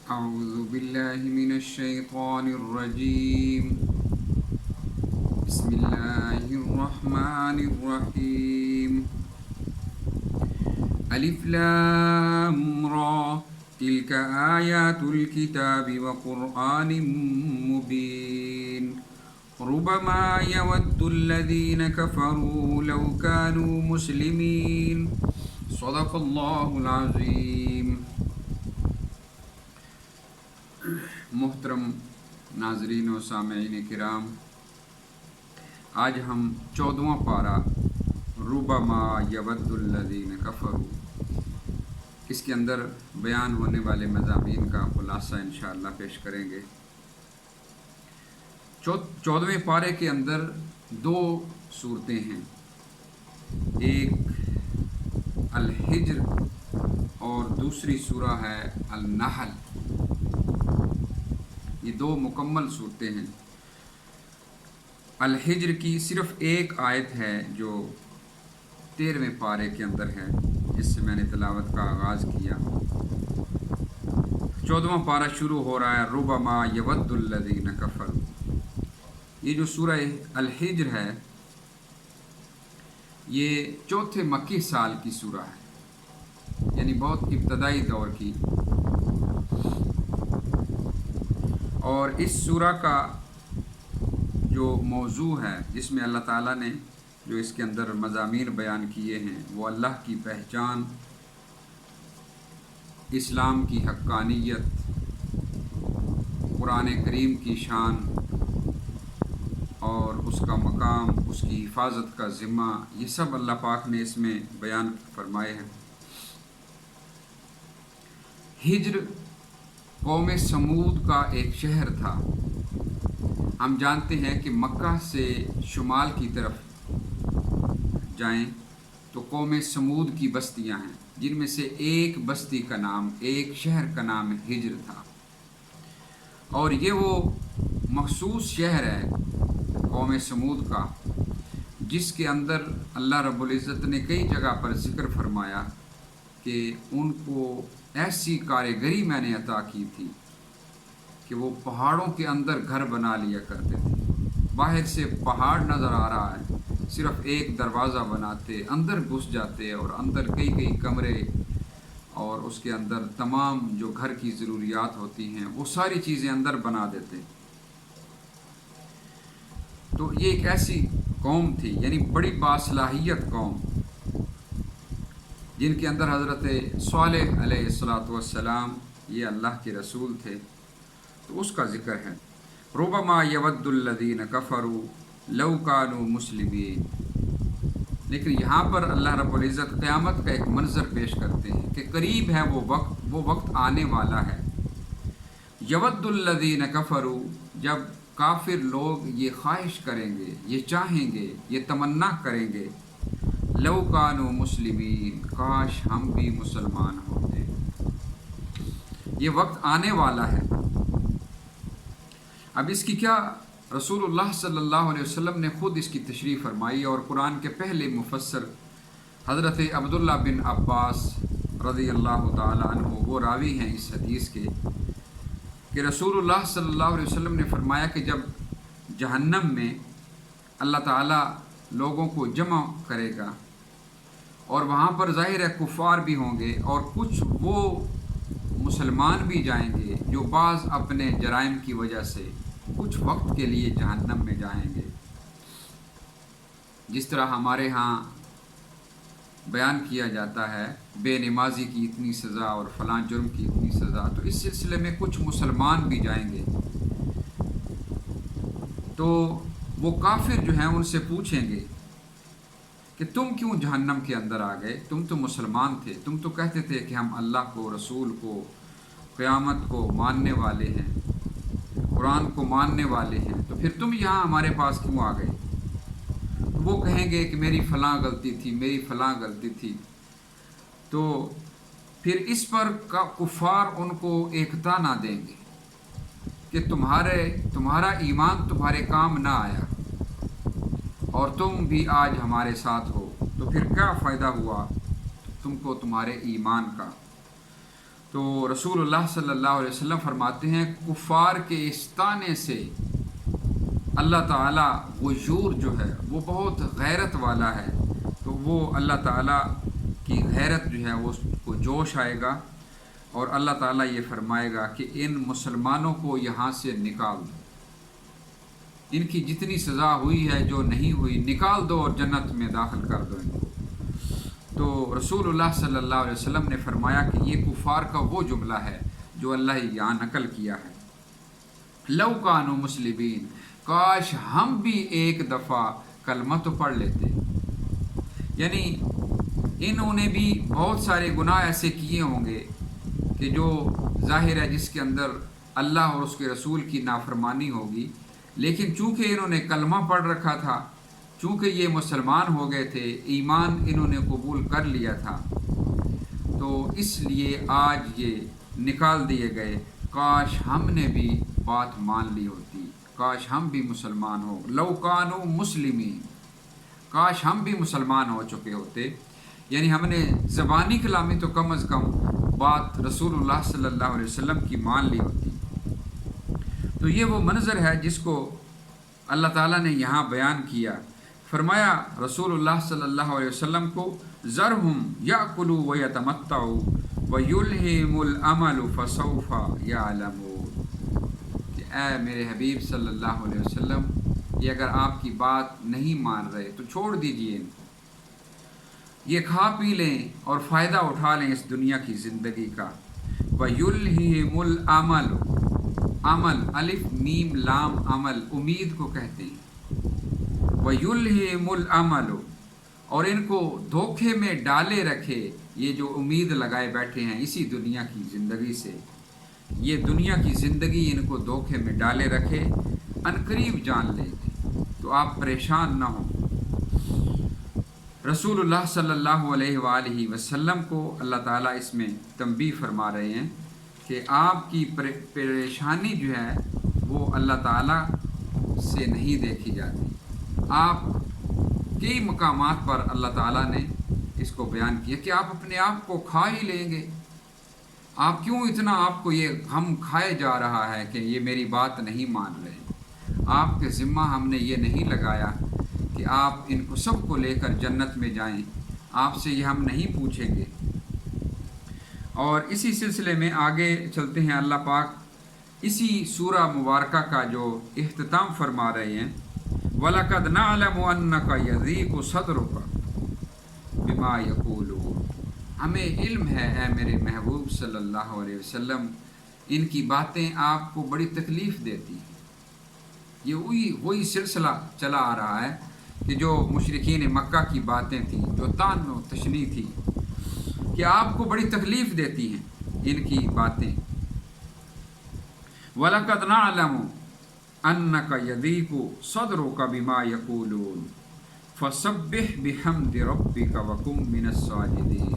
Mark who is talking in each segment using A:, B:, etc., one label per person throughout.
A: أعوذ بالله من الشيطان الرجيم. بسم الله الرحمن الرحيم. ألف لام را تلك آيات الكتاب وقرآن مبين ربما يود الذين كفروا لو كانوا مسلمين صدق الله العظيم. محترم ناظرین و سامعین کرام، آج ہم 14واں پارہ ربما یود الذین کفروا، اس کے اندر بیان ہونے والے مضامین کا خلاصہ انشاءاللہ پیش کریں گے۔ 14ویں پارے کے اندر دو صورتیں ہیں، ایک الحجر اور دوسری سورہ ہے النحل۔ یہ دو مکمل صورتیں ہیں۔ الحجر کی صرف ایک آیت ہے جو 13ویں پارے کے اندر ہے، جس سے میں نے تلاوت کا آغاز کیا۔ 14واں پارہ شروع ہو رہا ہے ربما یود الذین کفروا۔ یہ جو سورہ الحجر ہے یہ چوتھے مکی سال کی سورہ ہے، یعنی بہت ابتدائی دور کی، اور اس سورہ کا جو موضوع ہے، جس میں اللہ تعالیٰ نے جو اس کے اندر مضامین بیان کیے ہیں، وہ اللہ کی پہچان، اسلام کی حقانیت، قرآن کریم کی شان اور اس کا مقام، اس کی حفاظت کا ذمہ، یہ سب اللہ پاک نے اس میں بیان فرمائے ہیں۔ ہجر قوم سمود کا ایک شہر تھا۔ ہم جانتے ہیں کہ مکہ سے شمال کی طرف جائیں تو قوم سمود کی بستیاں ہیں، جن میں سے ایک بستی کا نام، ایک شہر کا نام ہجر تھا، اور یہ وہ مخصوص شہر ہے قوم سمود کا جس کے اندر اللہ رب العزت نے کئی جگہ پر ذکر فرمایا کہ ان کو ایسی کاریگری میں نے عطا کی تھی کہ وہ پہاڑوں کے اندر گھر بنا لیا کرتے تھے۔ باہر سے پہاڑ نظر آ رہا ہے، صرف ایک دروازہ بناتے، اندر گھس جاتے اور اندر کئی کمرے اور اس کے اندر تمام جو گھر کی ضروریات ہوتی ہیں وہ ساری چیزیں اندر بنا دیتے۔ تو یہ ایک ایسی قوم تھی، یعنی بڑی باصلاحیت قوم، جن کے اندر حضرت صالح علیہ السلام یہ اللہ کے رسول تھے، تو اس کا ذکر ہے۔ ربما یود الذین کفروا لو کانوا مسلمین۔ لیکن یہاں پر اللہ رب العزت قیامت کا ایک منظر پیش کرتے ہیں کہ قریب ہے وہ وقت آنے والا ہے۔ یود الذین کفروا، جب کافر لوگ یہ خواہش کریں گے، یہ چاہیں گے، یہ تمنا کریں گے، لو کانوا مسلمین، کاش ہم بھی مسلمان ہوتے۔ یہ وقت آنے والا ہے۔ اب اس کی کیا، رسول اللہ صلی اللہ علیہ وسلم نے خود اس کی تشریح فرمائی، اور قرآن کے پہلے مفسر حضرت عبداللہ بن عباس رضی اللہ تعالی عنہ، وہ راوی ہیں اس حدیث کے، کہ رسول اللہ صلی اللہ علیہ وسلم نے فرمایا کہ جب جہنم میں اللہ تعالیٰ لوگوں کو جمع کرے گا، اور وہاں پر ظاہر ہے کفار بھی ہوں گے، اور کچھ وہ مسلمان بھی جائیں گے جو بعض اپنے جرائم کی وجہ سے کچھ وقت کے لیے جہنم میں جائیں گے۔ جس طرح ہمارے ہاں بیان کیا جاتا ہے بے نمازی کی اتنی سزا اور فلاں جرم کی اتنی سزا، تو اس سلسلے میں کچھ مسلمان بھی جائیں گے۔ تو وہ کافر جو ہیں ان سے پوچھیں گے کہ تم کیوں جہنم کے اندر آ گئے؟ تم تو مسلمان تھے، تم تو کہتے تھے کہ ہم اللہ کو، رسول کو، قیامت کو ماننے والے ہیں، قرآن کو ماننے والے ہیں، تو پھر تم یہاں ہمارے پاس کیوں آ گئے؟ تو وہ کہیں گے کہ میری فلاں غلطی تھی، میری فلاں غلطی تھی۔ تو پھر اس پر کفار ان کو ایک طعنہ دیں گے کہ تمہارا ایمان تمہارے کام نہ آیا، اور تم بھی آج ہمارے ساتھ ہو، تو پھر کیا فائدہ ہوا تم کو تمہارے ایمان کا؟ تو رسول اللہ صلی اللہ علیہ وسلم فرماتے ہیں کفار کے اس طانے سے اللہ تعالیٰ غیور جو ہے وہ بہت غیرت والا ہے، تو وہ اللہ تعالیٰ کی غیرت جو ہے وہ اس کو جوش آئے گا، اور اللہ تعالیٰ یہ فرمائے گا کہ ان مسلمانوں کو یہاں سے نکال دو، ان کی جتنی سزا ہوئی ہے جو نہیں ہوئی نکال دو اور جنت میں داخل کر دو ان کو۔ تو رسول اللہ صلی اللہ علیہ وسلم نے فرمایا کہ یہ کفار کا وہ جملہ ہے جو اللہ یہاں نقل کیا ہے، لو کانوا مسلمین، کاش ہم بھی ایک دفعہ کلمہ تو پڑھ لیتے۔ یعنی انہوں نے بھی بہت سارے گناہ ایسے کیے ہوں گے کہ جو ظاہر ہے جس کے اندر اللہ اور اس کے رسول کی نافرمانی ہوگی، لیکن چونکہ انہوں نے کلمہ پڑھ رکھا تھا، چونکہ یہ مسلمان ہو گئے تھے، ایمان انہوں نے قبول کر لیا تھا، تو اس لیے آج یہ نکال دیے گئے۔ کاش ہم نے بھی بات مان لی ہوتی، کاش ہم بھی مسلمان ہو، لو کانوا مسلمین، کاش ہم بھی مسلمان ہو چکے ہوتے، یعنی ہم نے زبانی کلامی تو کم از کم بات رسول اللہ صلی اللہ علیہ وسلم کی مان لی ہوتی۔ تو یہ وہ منظر ہے جس کو اللہ تعالیٰ نے یہاں بیان کیا، فرمایا رسول اللہ صلی اللہ علیہ وسلم کو ذرہم یاکلوا ویتمتعوا ویلہہم الامل فسوف یعلمون، کہ اے میرے حبیب صلی اللہ علیہ وسلم، یہ اگر آپ کی بات نہیں مان رہے تو چھوڑ دیجئے ان کو، یہ کھا پی لیں اور فائدہ اٹھا لیں اس دنیا کی زندگی کا۔ وَيُلْهِهِمُ الْعَمَلُ، عمل الف میم لام عمل امید کو کہتے ہیں، وَيُلْهِهِمُ الْعَمَلُ، اور ان کو دھوکے میں ڈالے رکھے، یہ جو امید لگائے بیٹھے ہیں اسی دنیا کی زندگی سے، یہ دنیا کی زندگی ان کو دھوکے میں ڈالے رکھے، عنقریب جان لے گے، تو آپ پریشان نہ ہوں۔ رسول اللہ صلی اللہ علیہ وآلہ وسلم کو اللہ تعالیٰ اس میں تنبیہ فرما رہے ہیں کہ آپ کی پریشانی جو ہے وہ اللہ تعالیٰ سے نہیں دیکھی جاتی۔ آپ کئی مقامات پر اللہ تعالیٰ نے اس کو بیان کیا کہ آپ اپنے آپ کو کھا ہی لیں گے، آپ کیوں اتنا آپ کو یہ غم کھائے جا رہا ہے کہ یہ میری بات نہیں مان رہے، آپ کے ذمہ ہم نے یہ نہیں لگایا کہ آپ ان کو سب کو لے کر جنت میں جائیں، آپ سے یہ ہم نہیں پوچھیں گے۔ اور اسی سلسلے میں آگے چلتے ہیں، اللہ پاک اسی سورہ مبارکہ کا جو اختتام فرما رہے ہیں، وَلَقَدْ نَعْلَمُ أَنَّكَ يَضِيقُ صَدْرُكَ بِمَا يَقُولُونَ، ہمیں علم ہے اے میرے محبوب صلی اللہ علیہ وسلم، ان کی باتیں آپ کو بڑی تکلیف دیتی ہیں۔ یہ وہی سلسلہ چلا آ رہا ہے کہ جو مشرکین مکہ کی باتیں تھیں، جو طعن و تشنیع تھی، کہ آپ کو بڑی تکلیف دیتی ہیں ان کی باتیں۔ وَلَقَدْ نَعْلَمُ أَنَّكَ يَضِيقُ صَدْرُكَ بِمَا يَقُولُونَ فَسَبِّحْ بِحَمْدِ رَبِّكَ وَكُن مِّنَ السَّاجِدِينَ،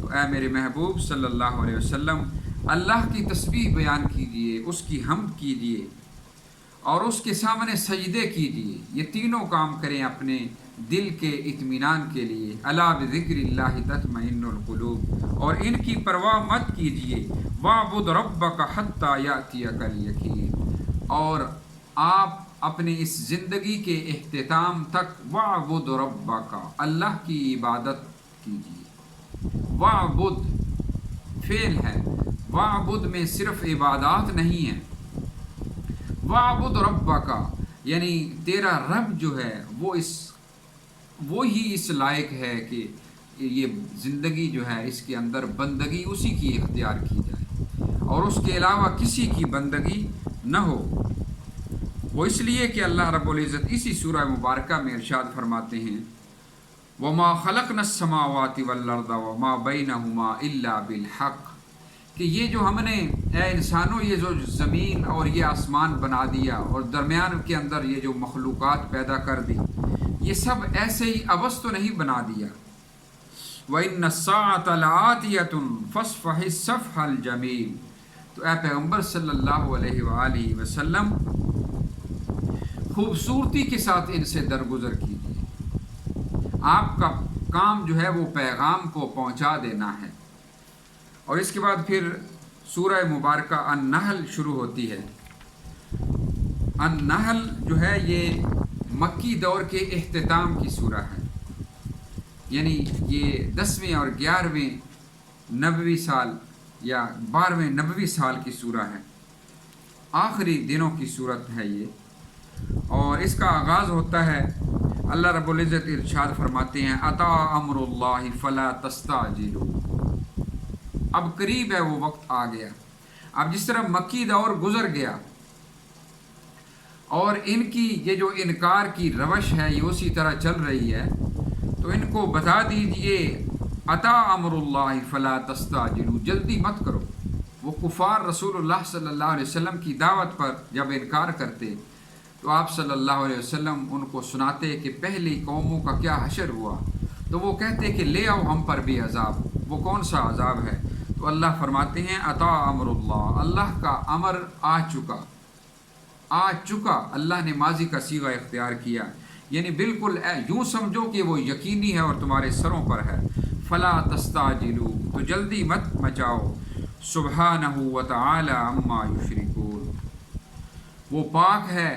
A: تو اے میرے محبوب صلی اللہ علیہ وسلم، اللہ کی تسبیح بیان کیجئے، اس کی حمد کیجئے اور اس کے سامنے سجدے کیجئے، یہ تینوں کام کریں اپنے دل کے اطمینان کے لیے۔ الا بذکر اللہ تطمئن القلوب، اور ان کی پرواہ مت کیجئے۔ واعبد ربک حتی یأتیک الیقین، اور آپ اپنے اس زندگی کے اختتام تک واعبد ربک، اللہ کی عبادت کیجئے۔ واعبد فعل ہے، واعبد میں صرف عبادات نہیں ہیں، واعبد ربک یعنی تیرا رب جو ہے وہی اس لائق ہے کہ یہ زندگی جو ہے اس کے اندر بندگی اسی کی اختیار کی جائے اور اس کے علاوہ کسی کی بندگی نہ ہو۔ وہ اس لیے کہ اللہ رب العزت اسی سورہ مبارکہ میں ارشاد فرماتے ہیں، وَمَا خَلَقْنَا السَّمَاوَاتِ وَالْأَرْضَ وَمَا بَيْنَهُمَا إِلَّا بِالْحَقِّ، کہ یہ جو ہم نے اے انسانوں یہ جو زمین اور یہ آسمان بنا دیا اور درمیان کے اندر یہ جو مخلوقات پیدا کر دی، یہ سب ایسے ہی عبث تو نہیں بنا دیا۔ وَإِنَّ السَّاعَةَ لَآتِيَةٌ فَاصْفَحِ الصَّفْحَ الْجَمِيلَ، تو اے پیغمبر صلی اللہ علیہ وآلہ وسلم خوبصورتی کے ساتھ ان سے درگزر کیجیے، آپ کا کام جو ہے وہ پیغام کو پہنچا دینا ہے۔ اور اس کے بعد پھر سورہ مبارکہ النحل شروع ہوتی ہے۔ النحل جو ہے یہ مکی دور کے اختتام کی سورہ ہے، یعنی یہ 10ویں اور 11ویں نبوی سال یا 12ویں نبوی سال کی سورہ ہے، آخری دنوں کی صورت ہے یہ۔ اور اس کا آغاز ہوتا ہے، اللہ رب العزت ارشاد فرماتے ہیں اتا امر اللہ فلا تستعجلوا، اب قریب ہے وہ وقت آ گیا۔ اب جس طرح مکی دور گزر گیا اور ان کی یہ جو انکار کی روش ہے یہ اسی طرح چل رہی ہے، تو ان کو بتا دیجئے اتا امر اللہ فلا تستعجلوا، جلدی مت کرو۔ وہ کفار رسول اللہ صلی اللہ علیہ وسلم کی دعوت پر جب انکار کرتے تو آپ صلی اللہ علیہ وسلم ان کو سناتے کہ پہلی قوموں کا کیا حشر ہوا، تو وہ کہتے کہ لے آؤ ہم پر بھی عذاب، وہ کون سا عذاب ہے؟ تو اللہ فرماتے ہیں اتا امر اللہ، اللہ کا امر آ چکا۔ اللہ نے ماضی کا صیغہ اختیار کیا، یعنی بالکل یوں سمجھو کہ وہ یقینی ہے اور تمہارے سروں پر ہے۔ فلا تستعجلوا، تو جلدی مت مچاؤ۔ سبحانہ وتعالی عما یشرکون، وہ پاک ہے،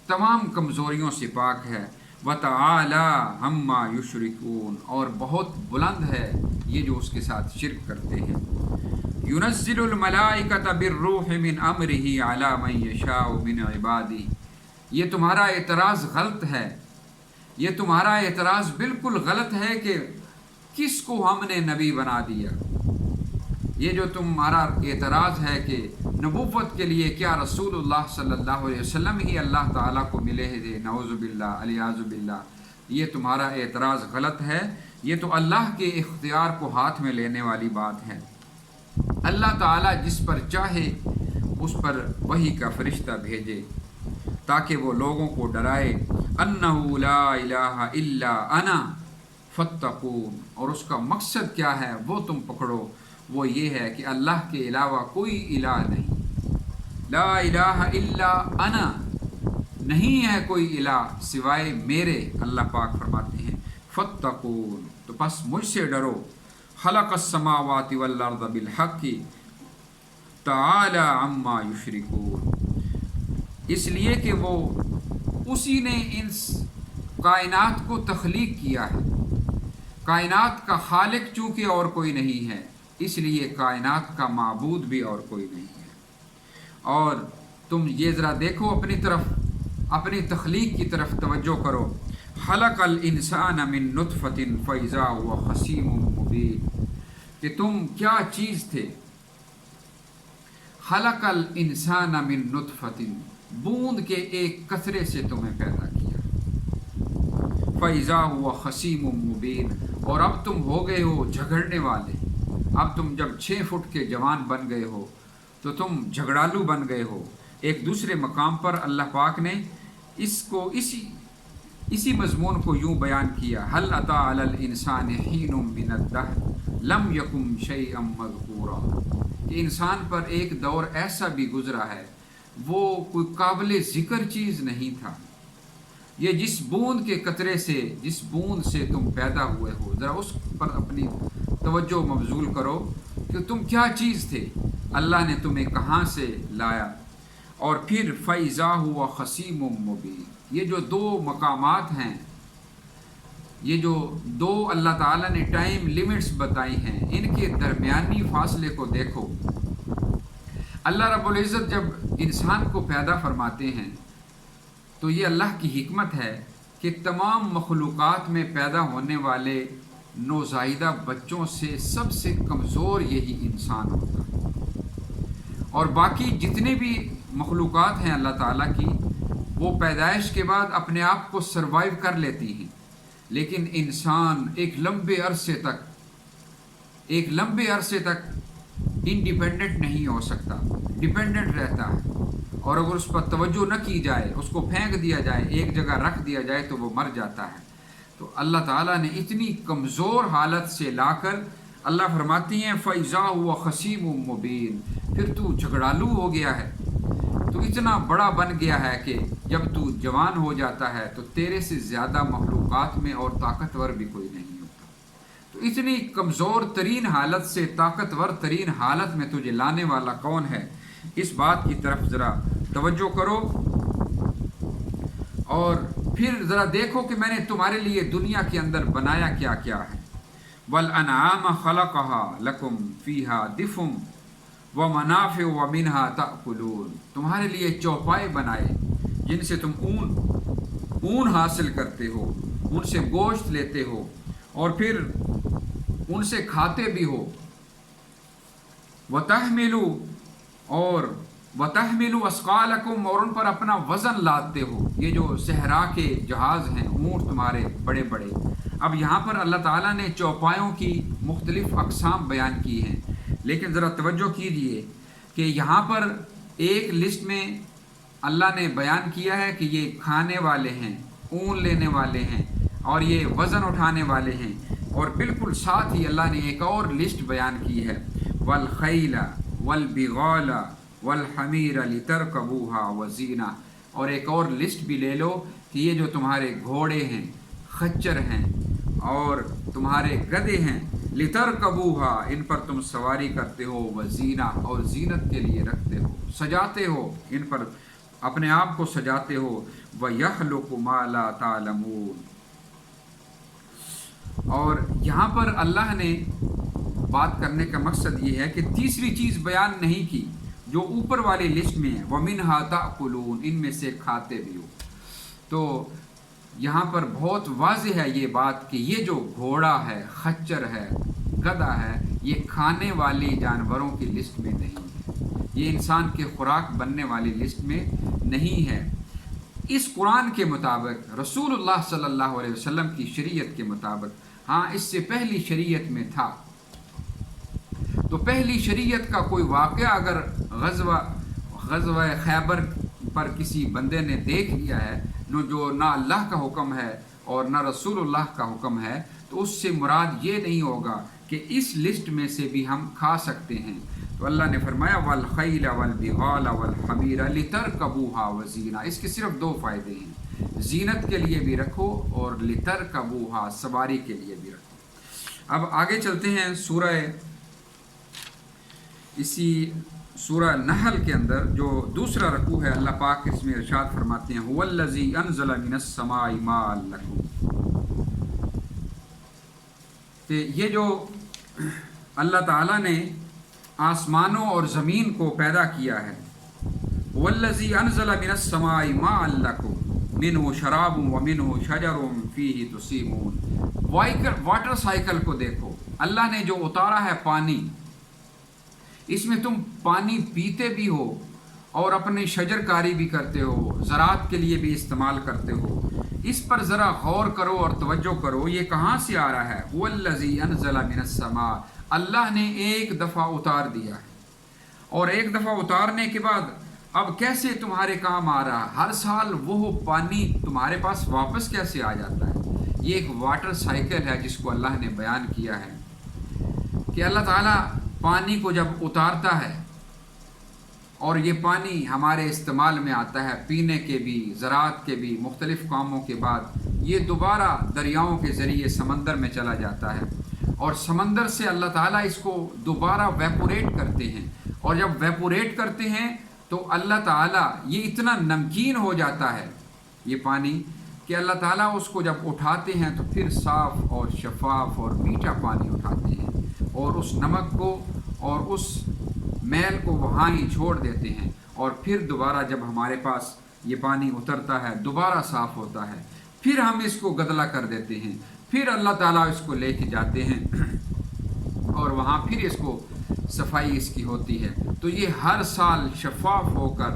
A: تمام کمزوریوں سے پاک ہے۔ وتعالی عما یشرکون، اور بہت بلند ہے یہ جو اس کے ساتھ شرک کرتے ہیں۔ ينزل الملائکۃ بالروح من امرہ علی من یشاء من عبادہ، یہ تمہارا اعتراض غلط ہے، یہ تمہارا اعتراض بالکل غلط ہے کہ کس کو ہم نے نبی بنا دیا۔ یہ جو تمہارا اعتراض ہے کہ نبوت کے لیے کیا رسول اللہ صلی اللہ علیہ وسلم ہی اللہ تعالیٰ کو ملے تھے، نعوذ باللہ الیاذ باللہ، یہ تمہارا اعتراض غلط ہے۔ یہ تو اللہ کے اختیار کو ہاتھ میں لینے والی بات ہے۔ اللہ تعالیٰ جس پر چاہے اس پر وحی کا فرشتہ بھیجے تاکہ وہ لوگوں کو ڈرائے۔ انہ لا الہ الا انا فاتقون، اور اس کا مقصد کیا ہے وہ تم پکڑو، وہ یہ ہے کہ اللہ کے علاوہ کوئی الہ نہیں، لا الہ الا انا، نہیں ہے کوئی الہ سوائے میرے، اللہ پاک فرماتے ہیں فاتقون، تو پس مجھ سے ڈرو۔ خلق السماوات والارض بالحق تعالی عما یشرکون، اس لیے کہ وہ اسی نے ان کائنات کو تخلیق کیا ہے، کائنات کا خالق چونکہ اور کوئی نہیں ہے اس لیے کائنات کا معبود بھی اور کوئی نہیں ہے۔ اور تم یہ ذرا دیکھو اپنی طرف، اپنی تخلیق کی طرف توجہ کرو۔ خلق الانسان من نطفۃ فاذا هو خصیم مبین، کہ تم کیا چیز تھے۔ خلق الانسان من نطفۃ، بوند کے ایک قطرے سے تمہیں پیدا کیا۔ فاذا هو خصیم مبین، اور اب تم ہو گئے ہو جھگڑنے والے۔ اب تم جب 6 فٹ کے جوان بن گئے ہو تو تم جھگڑالو بن گئے ہو۔ ایک دوسرے مقام پر اللہ پاک نے اس کو اسی مضمون کو یوں بیان کیا، هل اتى على الانسان حین من الدہر لم یکن شیئا مذکورا، کہ انسان پر ایک دور ایسا بھی گزرا ہے وہ کوئی قابل ذکر چیز نہیں تھا۔ یہ جس بوند کے قطرے سے، جس بوند سے تم پیدا ہوئے ہو، ذرا اس پر اپنی توجہ مبذول کرو کہ تم کیا چیز تھے، اللہ نے تمہیں کہاں سے لایا۔ اور پھر فَإِذَا هُوَ خَصِيمٌ مُّبِينٌ، یہ جو 2 مقامات ہیں، یہ جو 2 اللہ تعالیٰ نے ٹائم لیمٹس بتائی ہیں، ان کے درمیانی فاصلے کو دیکھو۔ اللہ رب العزت جب انسان کو پیدا فرماتے ہیں تو یہ اللہ کی حکمت ہے کہ تمام مخلوقات میں پیدا ہونے والے نوزائیدہ بچوں سے سب سے کمزور یہی انسان ہوتا ہے، اور باقی جتنے بھی مخلوقات ہیں اللہ تعالیٰ کی وہ پیدائش کے بعد اپنے آپ کو سروائیو کر لیتی ہیں، لیکن انسان ایک لمبے عرصے تک انڈیپینڈنٹ نہیں ہو سکتا، ڈیپینڈنٹ رہتا ہے، اور اگر اس پر توجہ نہ کی جائے، اس کو پھینک دیا جائے، ایک جگہ رکھ دیا جائے تو وہ مر جاتا ہے۔ تو اللہ تعالیٰ نے اتنی کمزور حالت سے لا کر اللہ فرماتی ہیں فَإِذَا هُوَ خَصِيمٌ مُّبِينٌ، پھر تو جھگڑالو ہو گیا ہے، تو اتنا بڑا بن گیا ہے کہ جب تو جوان ہو جاتا ہے تو تیرے سے زیادہ مخلوقات میں اور طاقتور بھی کوئی نہیں ہوتا۔ تو تو اتنی کمزور ترین حالت سے طاقتور ترین حالت میں تجھے لانے والا کون ہے، اس بات کی طرف ذرا توجہ کرو، اور پھر ذرا دیکھو کہ میں نے تمہارے لیے دنیا کے اندر بنایا کیا کیا ہے۔ وَالْأَنْعَامَ خَلَقَهَا لَكُمْ فِيهَا دِفْءٌ وَمَنَافِعُ وَمِنْهَا تَأْكُلُونَ، تمہارے لیے چوپائے بنائے جن سے تم اون حاصل کرتے ہو، ان سے گوشت لیتے ہو اور پھر ان سے کھاتے بھی ہو۔ وَتَحْمِلُوا أَثْقَالَكُمْ، اور ان پر اپنا وزن لاتے ہو۔ یہ جو صحرا کے جہاز ہیں، اونٹ تمہارے بڑے بڑے۔ اب یہاں پر اللہ تعالیٰ نے چوپایوں کی مختلف اقسام بیان کی ہیں، لیکن ذرا توجہ کیجیے کہ یہاں پر ایک لسٹ میں اللہ نے بیان کیا ہے کہ یہ کھانے والے ہیں، اون لینے والے ہیں اور یہ وزن اٹھانے والے ہیں، اور بالکل ساتھ ہی اللہ نے ایک اور لسٹ بیان کی ہے، وَالْخَيْلَ وَالْبِغَالَ وَالْحَمِيرَ لِتَرْكَبُوهَا وَزِينَةً، اور ایک اور لسٹ بھی لے لو کہ یہ جو تمہارے گھوڑے ہیں، خچر ہیں اور تمہارے گدھے ہیں، لِتَرْكَبُوهَا، ان پر تم سواری کرتے ہو، وَزِينَةً، اور زینت کے لیے رکھتے ہو، سجاتے ہو، ان پر اپنے آپ کو سجاتے ہو، وَيَخْلُقُ مَا لَا تَعْلَمُونَ۔ اور یہاں پر اللہ نے بات کرنے کا مقصد یہ ہے کہ تیسری چیز بیان نہیں کی جو اوپر والی لسٹ میں ہے، وَمِنْهَا تَأْكُلُونَ، ان میں سے کھاتے بھی ہو۔ تو یہاں پر بہت واضح ہے یہ بات کہ یہ جو گھوڑا ہے، خچر ہے، گدھا ہے، یہ کھانے والی جانوروں کی لسٹ میں نہیں ہے، یہ انسان کے خوراک بننے والی لسٹ میں نہیں ہے۔ اس قرآن کے مطابق، رسول اللہ صلی اللہ علیہ وسلم کی شریعت کے مطابق، ہاں اس سے پہلی شریعت میں تھا، تو پہلی شریعت کا کوئی واقعہ اگر غزوہ خیبر پر کسی بندے نے دیکھ لیا ہے، جو نہ اللہ کا حکم ہے اور نہ رسول اللہ کا حکم ہے، تو اس سے مراد یہ نہیں ہوگا کہ اس لسٹ میں سے بھی ہم کھا سکتے ہیں۔ تو اللہ نے فرمایا وَالْخَيْلَ وَالْبِغَالَ وَالْحَمِيرَ لِتَرْكَبُوهَا وَزِينَةً، اس کے صرف دو فائدے ہیں، زینت کے لیے بھی رکھو اور لِتَرْكَبُوهَا، سواری کے لیے بھی رکھو۔ اب آگے چلتے ہیں، اسی سورہ نحل کے اندر جو دوسرا رکوع ہے، اللہ پاک اس میں ارشاد فرماتے ہیں هُوَ الَّذِي أَنزَلَ مِنَ السَّمَاءِ مَاءً لَكُمْ، کہ یہ جو اللہ تعالیٰ نے آسمانوں اور زمین کو پیدا کیا ہے، هُوَ الَّذِي أَنزَلَ مِنَ السَّمَاءِ مَاءً لَكُمْ مِنْهُ شَرَابٌ وَمِنْهُ شَجَرٌ فِيهِ تُسِيمُونَ۔ واٹر سائیکل کو دیکھو، اللہ نے جو اتارا ہے پانی، اس میں تم پانی پیتے بھی ہو اور اپنی شجر کاری بھی کرتے ہو، زراعت کے لیے بھی استعمال کرتے ہو۔ اس پر ذرا غور کرو اور توجہ کرو، یہ کہاں سے آ رہا ہے؟ هُوَ الَّذِي أَنزَلَ مِنَ السَّمَاءِ، اللہ نے ایک دفعہ اتار دیا ہے، اور ایک دفعہ اتارنے کے بعد اب کیسے تمہارے کام آ رہا ہے؟ ہر سال وہ پانی تمہارے پاس واپس کیسے آ جاتا ہے؟ یہ ایک واٹر سائیکل ہے جس کو اللہ نے بیان کیا ہے کہ اللہ تعالیٰ پانی کو جب اتارتا ہے اور یہ پانی ہمارے استعمال میں آتا ہے، پینے کے بھی، زراعت کے بھی، مختلف کاموں کے بعد یہ دوبارہ دریاؤں کے ذریعے سمندر میں چلا جاتا ہے، اور سمندر سے اللہ تعالیٰ اس کو دوبارہ ویپوریٹ کرتے ہیں، اور جب ویپوریٹ کرتے ہیں تو اللہ تعالیٰ یہ اتنا نمکین ہو جاتا ہے یہ پانی کہ اللہ تعالیٰ اس کو جب اٹھاتے ہیں تو پھر صاف اور شفاف اور میٹھا پانی اٹھاتے ہیں، اور اس نمک کو اور اس میل کو وہاں ہی چھوڑ دیتے ہیں، اور پھر دوبارہ جب ہمارے پاس یہ پانی اترتا ہے دوبارہ صاف ہوتا ہے، پھر ہم اس کو گدلا کر دیتے ہیں، پھر اللہ تعالیٰ اس کو لے کے جاتے ہیں اور وہاں پھر اس کو صفائی اس کی ہوتی ہے۔ تو یہ ہر سال شفاف ہو کر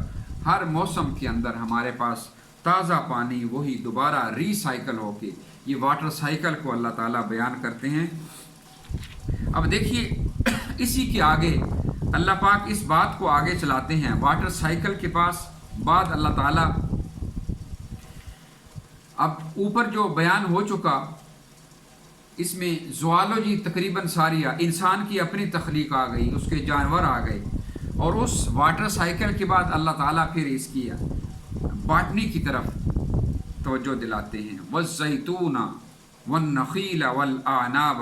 A: ہر موسم کے اندر ہمارے پاس تازہ پانی وہی دوبارہ ری سائیکل ہو کے، یہ واٹر سائیکل کو اللہ تعالیٰ بیان کرتے ہیں۔ اب دیکھیے اسی کے آگے اللہ پاک اس بات کو آگے چلاتے ہیں، واٹر سائیکل کے پاس بعد اللہ تعالیٰ اب اوپر جو بیان ہو چکا، اس میں زوالوجی تقریباً ساری انسان کی اپنی تخلیق آ گئی، اس کے جانور آ گئے، اور اس واٹر سائیکل کے بعد اللہ تعالیٰ پھر اس کی باٹنی کی طرف توجہ دلاتے ہیں، وَالزَّيْتُونَ وَالنَّخِيلَ وَالْأَعْنَابَ